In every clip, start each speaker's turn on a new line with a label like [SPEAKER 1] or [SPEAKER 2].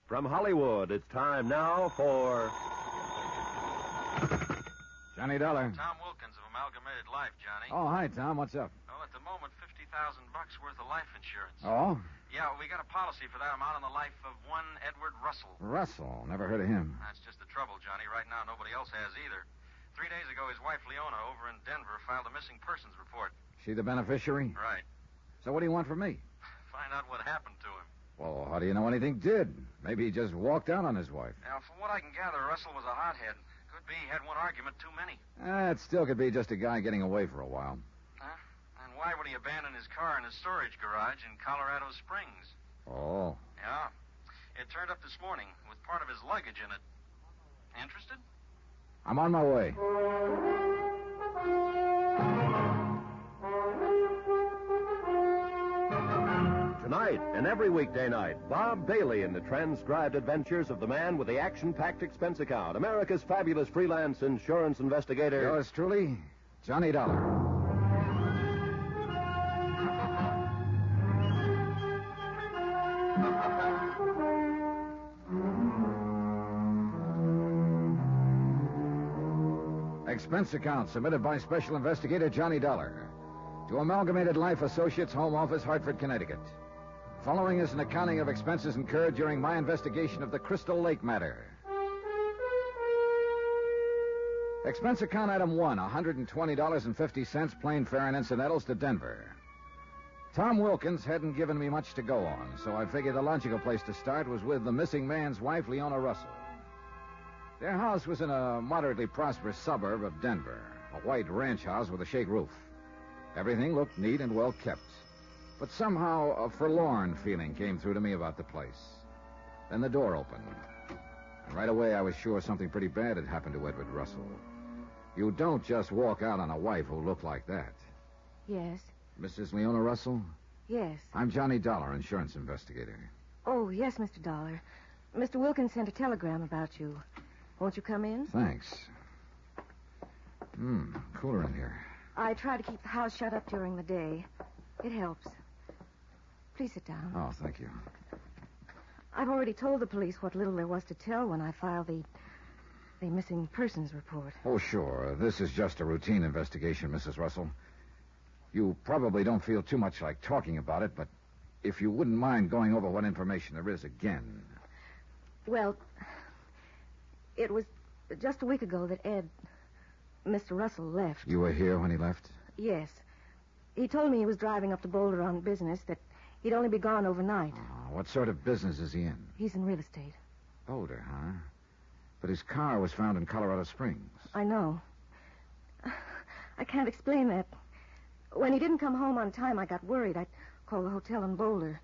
[SPEAKER 1] From Hollywood, it's time now for...
[SPEAKER 2] Johnny Dollar.
[SPEAKER 3] Tom Wilkins of Amalgamated Life, Johnny.
[SPEAKER 2] Oh, hi, Tom. What's up?
[SPEAKER 3] Well, at the moment, $50,000 worth of life insurance.
[SPEAKER 2] Oh?
[SPEAKER 3] Yeah, we got a policy for that amount on the life of one Edward Russell.
[SPEAKER 2] Russell. Never heard of him.
[SPEAKER 3] That's just the trouble, Johnny. Right now, nobody else has either. 3 days ago, his wife, Leona, over in Denver, filed a missing persons report.
[SPEAKER 2] She the beneficiary?
[SPEAKER 3] Right.
[SPEAKER 2] So what do you want from me?
[SPEAKER 3] Find out what happened to him.
[SPEAKER 2] Well, how do you know anything did? Maybe he just walked out on his wife.
[SPEAKER 3] Now, from what I can gather, Russell was a hothead. Could be he had one argument too many.
[SPEAKER 2] It still could be just a guy getting away for a while.
[SPEAKER 3] Huh? And why would he abandon his car in his storage garage in Colorado Springs?
[SPEAKER 2] Oh.
[SPEAKER 3] Yeah. It turned up this morning with part of his luggage in it. Interested?
[SPEAKER 2] I'm on my way.
[SPEAKER 1] Tonight and every weekday night, Bob Bailey in the transcribed adventures of the man with the action-packed expense account, America's fabulous freelance insurance investigator.
[SPEAKER 2] Yours truly, Johnny Dollar. Expense account submitted by Special Investigator Johnny Dollar to Amalgamated Life Associates, Home Office, Hartford, Connecticut. Following is an accounting of expenses incurred during my investigation of the Crystal Lake matter. Expense account item 1, $120.50, plane fare and incidentals to Denver. Tom Wilkins hadn't given me much to go on, so I figured the logical place to start was with the missing man's wife, Leona Russell. Their house was in a moderately prosperous suburb of Denver, a white ranch house with a shake roof. Everything looked neat and well kept. But somehow a forlorn feeling came through to me about the place. Then the door opened. And right away I was sure something pretty bad had happened to Edward Russell. You don't just walk out on a wife who looked like that.
[SPEAKER 4] Yes.
[SPEAKER 2] Mrs. Leona Russell?
[SPEAKER 4] Yes.
[SPEAKER 2] I'm Johnny Dollar, insurance investigator.
[SPEAKER 4] Oh, yes, Mr. Dollar. Mr. Wilkins sent a telegram about you. Won't you come in?
[SPEAKER 2] Thanks. Cooler in here.
[SPEAKER 4] I try to keep the house shut up during the day. It helps. Please sit down.
[SPEAKER 2] Oh, thank you.
[SPEAKER 4] I've already told the police what little there was to tell when I filed the missing persons report.
[SPEAKER 2] Oh, sure. This is just a routine investigation, Mrs. Russell. You probably don't feel too much like talking about it, but if you wouldn't mind going over what information there is again.
[SPEAKER 4] Well, it was just a week ago that Mr. Russell left.
[SPEAKER 2] You were here when he left?
[SPEAKER 4] Yes. He told me he was driving up to Boulder on business, that he'd only be gone overnight.
[SPEAKER 2] Oh, what sort of business is he in?
[SPEAKER 4] He's in real estate.
[SPEAKER 2] Boulder, huh? But his car was found in Colorado Springs.
[SPEAKER 4] I know. I can't explain that. When he didn't come home on time, I got worried. I called the hotel in Boulder.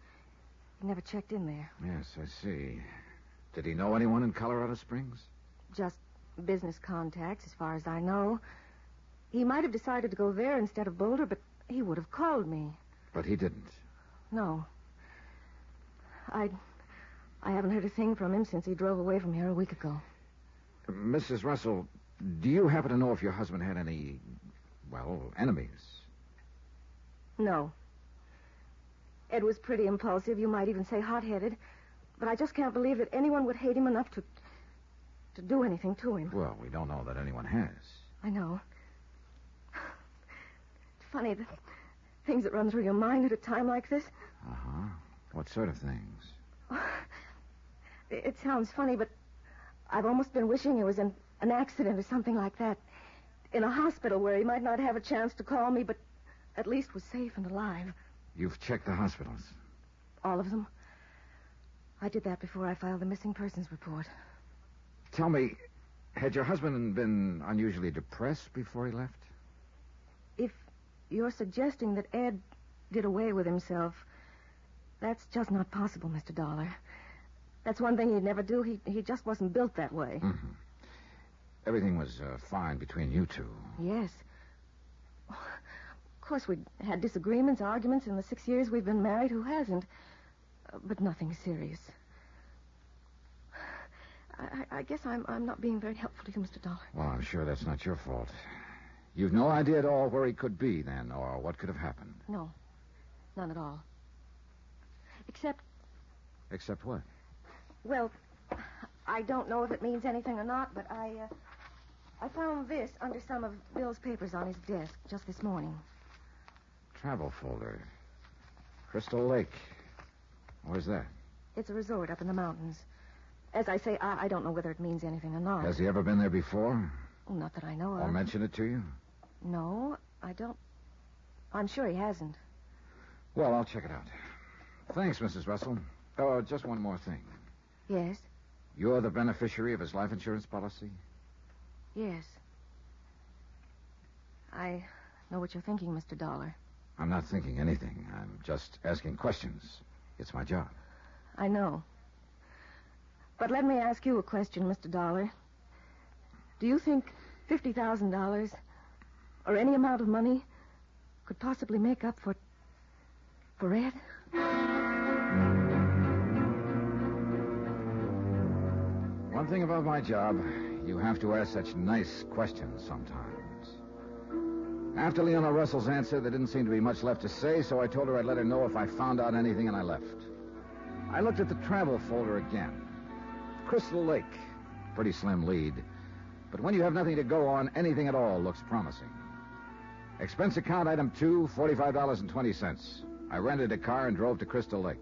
[SPEAKER 4] He never checked in there.
[SPEAKER 2] Yes, I see. Did he know anyone in Colorado Springs?
[SPEAKER 4] Just business contacts, as far as I know. He might have decided to go there instead of Boulder, but he would have called me.
[SPEAKER 2] But he didn't.
[SPEAKER 4] No. I haven't heard a thing from him since he drove away from here a week ago.
[SPEAKER 2] Mrs. Russell, do you happen to know if your husband had any, enemies?
[SPEAKER 4] No. Ed was pretty impulsive, you might even say hot-headed, but I just can't believe that anyone would hate him enough to do anything to him.
[SPEAKER 2] Well, we don't know that anyone has.
[SPEAKER 4] I know. It's funny, the things that run through your mind at a time like this.
[SPEAKER 2] Uh-huh. What sort of things?
[SPEAKER 4] It sounds funny, but I've almost been wishing it was an accident or something like that. In a hospital where he might not have a chance to call me, but at least was safe and alive.
[SPEAKER 2] You've checked the hospitals?
[SPEAKER 4] All of them. I did that before I filed the missing persons report.
[SPEAKER 2] Tell me, had your husband been unusually depressed before he left?
[SPEAKER 4] If you're suggesting that Ed did away with himself, that's just not possible, Mr. Dollar. That's one thing he'd never do. He just wasn't built that way.
[SPEAKER 2] Mm-hmm. Everything was fine between you two.
[SPEAKER 4] Yes. Of course, we'd had disagreements, arguments in the 6 years we've been married. Who hasn't? But nothing serious. I guess I'm not being very helpful to you, Mr. Dollar.
[SPEAKER 2] Well, I'm sure that's not your fault. You've no idea at all where he could be, then, or what could have happened?
[SPEAKER 4] No. None at all. Except...
[SPEAKER 2] Except what?
[SPEAKER 4] Well, I don't know if it means anything or not, but I found this under some of Bill's papers on his desk just this morning.
[SPEAKER 2] Travel folder. Crystal Lake. Where's that?
[SPEAKER 4] It's a resort up in the mountains. As I say, I don't know whether it means anything or not.
[SPEAKER 2] Has he ever been there before?
[SPEAKER 4] Oh, not that I know of.
[SPEAKER 2] Or mentioned it to you?
[SPEAKER 4] No, I don't. I'm sure he hasn't.
[SPEAKER 2] Well, I'll check it out. Thanks, Mrs. Russell. Oh, just one more thing.
[SPEAKER 4] Yes?
[SPEAKER 2] You're the beneficiary of his life insurance policy?
[SPEAKER 4] Yes. I know what you're thinking, Mr. Dollar.
[SPEAKER 2] I'm not thinking anything. I'm just asking questions. It's my job.
[SPEAKER 4] I know. But let me ask you a question, Mr. Dollar. Do you think $50,000 or any amount of money could possibly make up for Ed?
[SPEAKER 2] One thing about my job, you have to ask such nice questions sometimes. After Leona Russell's answer, there didn't seem to be much left to say, so I told her I'd let her know if I found out anything, and I left. I looked at the travel folder again. Crystal Lake. Pretty slim lead. But when you have nothing to go on, anything at all looks promising. Expense account item 2, $45.20. I rented a car and drove to Crystal Lake.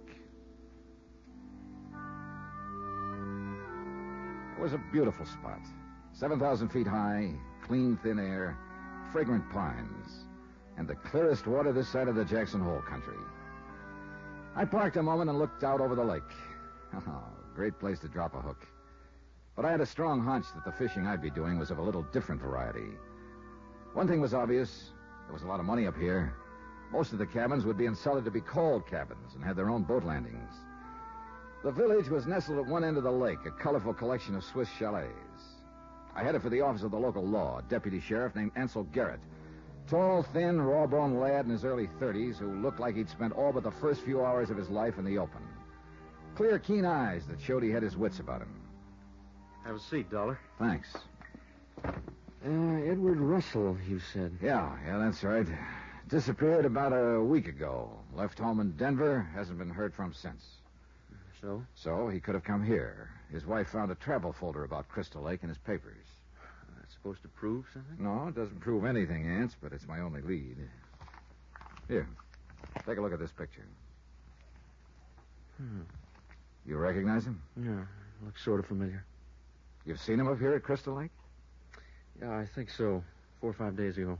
[SPEAKER 2] It was a beautiful spot. 7,000 feet high, clean, thin air, fragrant pines, and the clearest water this side of the Jackson Hole country. I parked a moment and looked out over the lake. Oh, great place to drop a hook. But I had a strong hunch that the fishing I'd be doing was of a little different variety. One thing was obvious. There was a lot of money up here. Most of the cabins would be insulted to be called cabins and had their own boat landings. The village was nestled at one end of the lake, a colorful collection of Swiss chalets. I headed for the office of the local law, a deputy sheriff named Ansel Garrett. Tall, thin, raw-boned lad in his early 30s who looked like he'd spent all but the first few hours of his life in the open. Clear, keen eyes that showed he had his wits about him.
[SPEAKER 5] Have a seat, Dollar.
[SPEAKER 2] Thanks.
[SPEAKER 5] Edward Russell, you said.
[SPEAKER 2] Yeah, that's right. Disappeared about a week ago. Left home in Denver. Hasn't been heard from since.
[SPEAKER 5] So?
[SPEAKER 2] So he could have come here. His wife found a travel folder about Crystal Lake in his papers.
[SPEAKER 5] That's supposed to prove something?
[SPEAKER 2] No, it doesn't prove anything, Ants, but it's my only lead. Here, take a look at this picture. You recognize him?
[SPEAKER 5] Yeah, looks sort of familiar.
[SPEAKER 2] You've seen him up here at Crystal Lake?
[SPEAKER 5] Yeah, I think so. 4 or 5 days ago.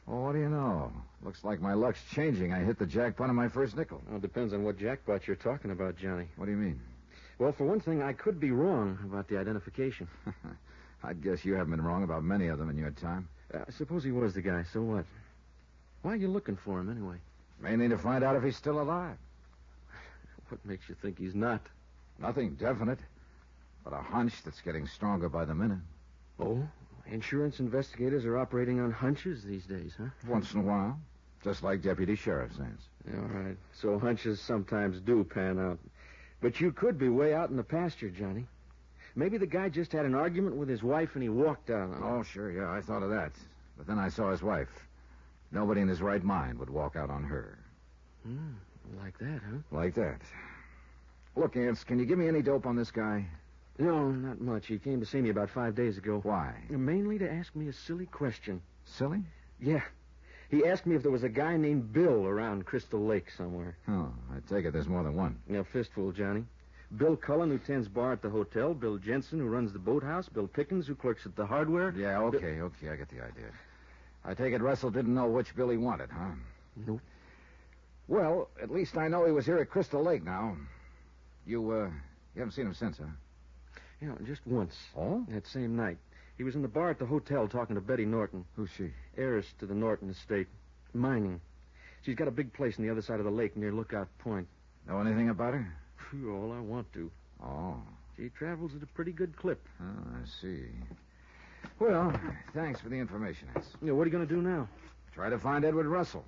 [SPEAKER 2] Well, what do you know? Looks like my luck's changing. I hit the jackpot on my first nickel.
[SPEAKER 5] Well, it depends on what jackpot you're talking about, Johnny.
[SPEAKER 2] What do you mean?
[SPEAKER 5] Well, for one thing, I could be wrong about the identification.
[SPEAKER 2] I'd guess you haven't been wrong about many of them in your time.
[SPEAKER 5] Suppose he was the guy, so what? Why are you looking for him, anyway?
[SPEAKER 2] Mainly to find out if he's still alive.
[SPEAKER 5] What makes you think he's not?
[SPEAKER 2] Nothing definite, but a hunch that's getting stronger by the minute.
[SPEAKER 5] Oh? Insurance investigators are operating on hunches these days, huh?
[SPEAKER 2] Once in a while. Just like Deputy Sheriff's Ants.
[SPEAKER 5] Yeah, all right. So hunches sometimes do pan out. But you could be way out in the pasture, Johnny. Maybe the guy just had an argument with his wife and he walked out on her.
[SPEAKER 2] Oh, sure, yeah, I thought of that. But then I saw his wife. Nobody in his right mind would walk out on her.
[SPEAKER 5] Like that, huh?
[SPEAKER 2] Like that. Look, Ants, can you give me any dope on this guy?
[SPEAKER 5] No, not much. He came to see me about 5 days ago.
[SPEAKER 2] Why?
[SPEAKER 5] Mainly to ask me a silly question.
[SPEAKER 2] Silly?
[SPEAKER 5] Yeah. He asked me if there was a guy named Bill around Crystal Lake somewhere.
[SPEAKER 2] Oh, I take it there's more than one.
[SPEAKER 5] Yeah, fistful, Johnny. Bill Cullen, who tends bar at the hotel. Bill Jensen, who runs the boathouse. Bill Pickens, who clerks at the hardware.
[SPEAKER 2] Yeah, okay, I get the idea. I take it Russell didn't know which Bill he wanted, huh?
[SPEAKER 5] Nope.
[SPEAKER 2] Well, at least I know he was here at Crystal Lake now. You haven't seen him since, huh?
[SPEAKER 5] Yeah, just once.
[SPEAKER 2] Oh?
[SPEAKER 5] That same night. He was in the bar at the hotel talking to Betty Norton.
[SPEAKER 2] Who's she?
[SPEAKER 5] Heiress to the Norton estate. Mining. She's got a big place on the other side of the lake near Lookout Point.
[SPEAKER 2] Know anything about her?
[SPEAKER 5] Phew, all I want to.
[SPEAKER 2] Oh.
[SPEAKER 5] She travels at a pretty good clip.
[SPEAKER 2] Oh, I see. Well, thanks for the information, Ants.
[SPEAKER 5] Yeah, what are you going to do now?
[SPEAKER 2] Try to find Edward Russell.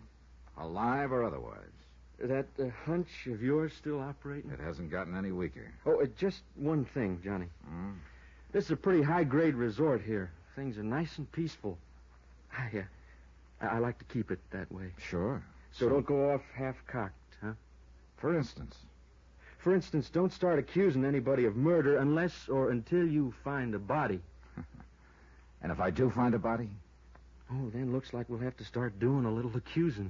[SPEAKER 2] Alive or otherwise.
[SPEAKER 5] That hunch of yours still operating?
[SPEAKER 2] It hasn't gotten any weaker.
[SPEAKER 5] Oh, just one thing, Johnny. This is a pretty high-grade resort here. Things are nice and peaceful. I like to keep it that way.
[SPEAKER 2] Sure.
[SPEAKER 5] So don't go off half-cocked, huh?
[SPEAKER 2] For instance?
[SPEAKER 5] For instance, don't start accusing anybody of murder unless or until you find a body.
[SPEAKER 2] And if I do find a body?
[SPEAKER 5] Oh, then looks like we'll have to start doing a little accusing.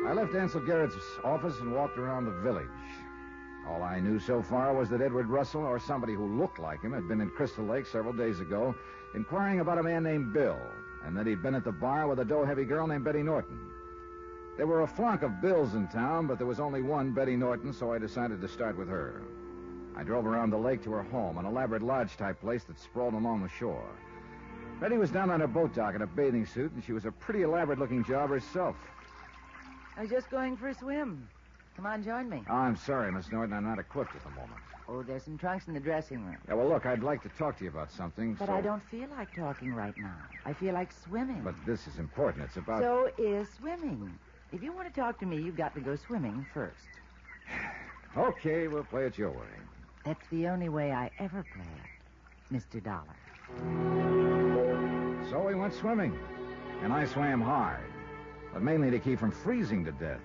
[SPEAKER 2] I left Ansel Garrett's office and walked around the village. All I knew so far was that Edward Russell, or somebody who looked like him, had been in Crystal Lake several days ago, inquiring about a man named Bill, and that he'd been at the bar with a dough-heavy girl named Betty Norton. There were a flock of Bills in town, but there was only one, Betty Norton, so I decided to start with her. I drove around the lake to her home, an elaborate lodge-type place that sprawled along the shore. Betty was down on her boat dock in a bathing suit, and she was a pretty elaborate-looking job herself.
[SPEAKER 6] I was just going for a swim. Come on, join me.
[SPEAKER 2] Oh, I'm sorry, Miss Norton. I'm not equipped at the moment.
[SPEAKER 6] Oh, there's some trunks in the dressing room.
[SPEAKER 2] Yeah, well, look, I'd like to talk to you about something,
[SPEAKER 6] But I don't feel like talking right now. I feel like swimming.
[SPEAKER 2] But this is important. It's about...
[SPEAKER 6] So is swimming. If you want to talk to me, you've got to go swimming first.
[SPEAKER 2] Okay, we'll play it your way.
[SPEAKER 6] That's the only way I ever play it, Mr. Dollar.
[SPEAKER 2] So we went swimming, and I swam hard, but mainly to keep from freezing to death.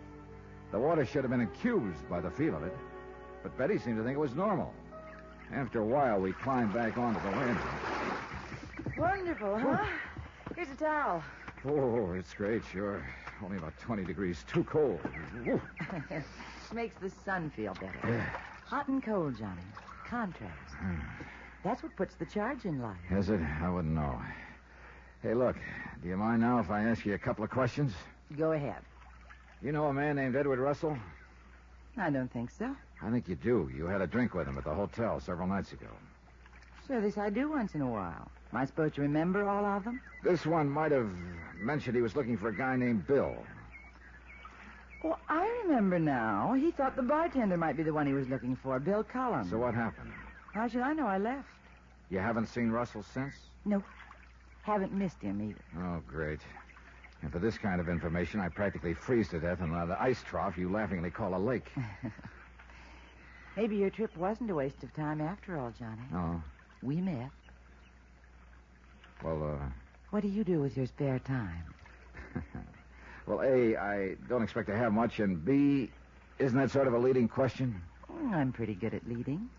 [SPEAKER 2] The water should have been accused by the feel of it, but Betty seemed to think it was normal. After a while, we climbed back onto the landing.
[SPEAKER 6] Wonderful, huh? Here's a towel.
[SPEAKER 2] Oh, it's great, sure. Only about 20 degrees too cold. Woo.
[SPEAKER 6] Makes the sun feel better.
[SPEAKER 2] Yeah.
[SPEAKER 6] Hot and cold, Johnny. Contrast. That's what puts the charge in life.
[SPEAKER 2] Is it? I wouldn't know. Hey, look, do you mind now if I ask you a couple of questions?
[SPEAKER 6] Go ahead.
[SPEAKER 2] You know a man named Edward Russell?
[SPEAKER 6] I don't think so.
[SPEAKER 2] I think you do. You had a drink with him at the hotel several nights ago.
[SPEAKER 6] Sure, this I do once in a while. Am I supposed to remember all of them?
[SPEAKER 2] This one might have mentioned he was looking for a guy named Bill.
[SPEAKER 6] Oh, I remember now. He thought the bartender might be the one he was looking for, Bill Cullen.
[SPEAKER 2] So what happened?
[SPEAKER 6] How should I know? I left.
[SPEAKER 2] You haven't seen Russell since?
[SPEAKER 6] Nope. Haven't missed him either.
[SPEAKER 2] Oh, great. And for this kind of information, I practically freeze to death in the ice trough you laughingly call a lake.
[SPEAKER 6] Maybe your trip wasn't a waste of time after all, Johnny.
[SPEAKER 2] Oh.
[SPEAKER 6] We met.
[SPEAKER 2] Well,
[SPEAKER 6] What do you do with your spare time?
[SPEAKER 2] Well, A, I don't expect to have much, and B, isn't that sort of a leading question?
[SPEAKER 6] I'm pretty good at leading.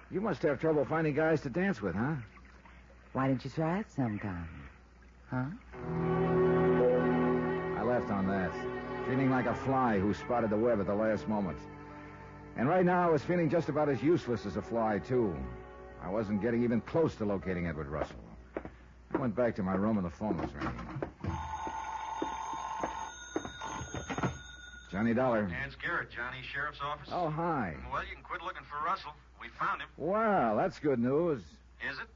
[SPEAKER 2] You must have trouble finding guys to dance with, huh?
[SPEAKER 6] Why don't you try it sometime? Huh?
[SPEAKER 2] I left on that, feeling like a fly who spotted the web at the last moment. And right now I was feeling just about as useless as a fly, too. I wasn't getting even close to locating Edward Russell. I went back to my room and the phone was ringing. Johnny Dollar.
[SPEAKER 3] Ansel Garrett, Johnny, Sheriff's Office.
[SPEAKER 2] Oh, hi.
[SPEAKER 3] Well, you can quit looking for Russell. We found him.
[SPEAKER 2] Well, that's good news.
[SPEAKER 3] Is it?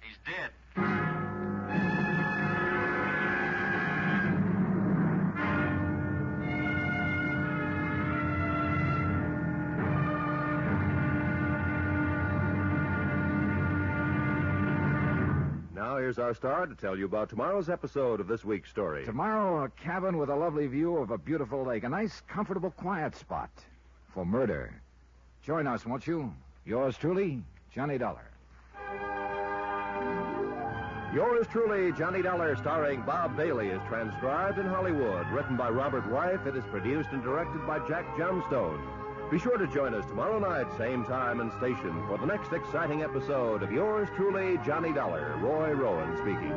[SPEAKER 3] He's dead.
[SPEAKER 1] Now here's our star to tell you about tomorrow's episode of this week's story.
[SPEAKER 2] Tomorrow, a cabin with a lovely view of a beautiful lake. A nice, comfortable, quiet spot for murder. Join us, won't you? Yours truly, Johnny Dollar.
[SPEAKER 1] Yours truly, Johnny Dollar, starring Bob Bailey, is transcribed in Hollywood. Written by Robert Reif, it is produced and directed by Jack Johnstone. Be sure to join us tomorrow night, same time and station, for the next exciting episode of Yours truly, Johnny Dollar. Roy Rowan speaking.